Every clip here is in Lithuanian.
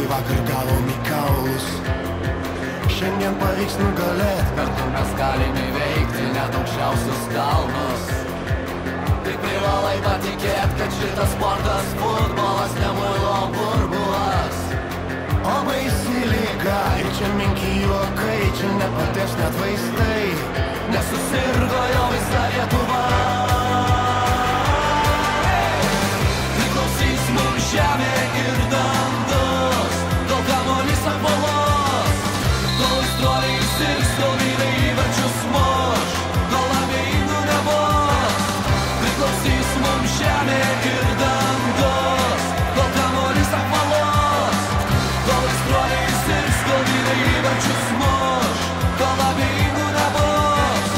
vakar gavom į kaulus. Šiandien pavyks nugalėt, kartu mes galime įveikti net aukščiausius kalnus. Tik privalai patikėt, kad šitas sportas futbolas ne muilo burbulas. O baisi liga ir čia menki juokai, čia nepadės net vaistai, nesusirgo jau visa Lietuva. Priklausys mums žemė ir dangus, kol kamuolys apvalos, kol aistruoliai sirgs, kol vyrai įvarčius muš, kol abejingų nebus. Priklausys mums žemė ir dangus, kol kamuolys apvalos, kol aistruoliai sirgs, kol vyrai įvarčius muš, kol abejingų nebus.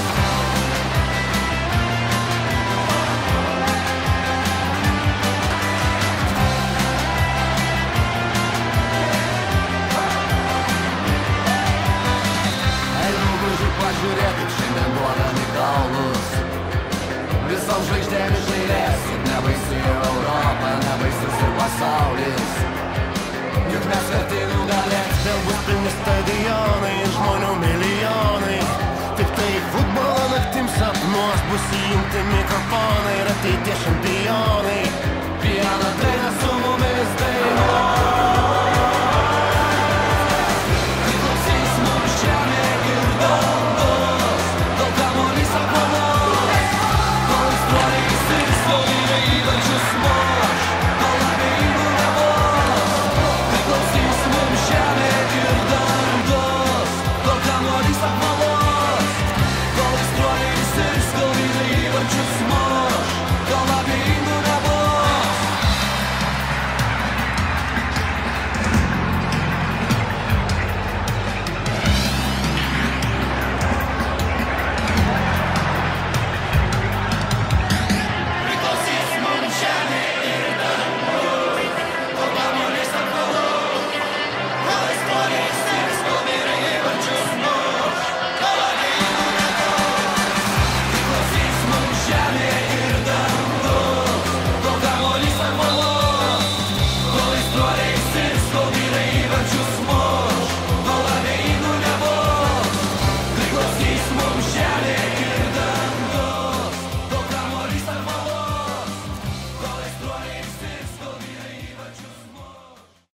Pažiūrėk, kaip šiandien duodami kaulus. Visom žvaigždėm žaidės, juk nebaisi Europa, nebaisus ir pasaulis. Juk mes verti nugalėt, vėl bus pilni stadionai ir žmonių milijonai. Tik tai futbolo naktim sapnuos bus įjungti mikrofonai ir ateities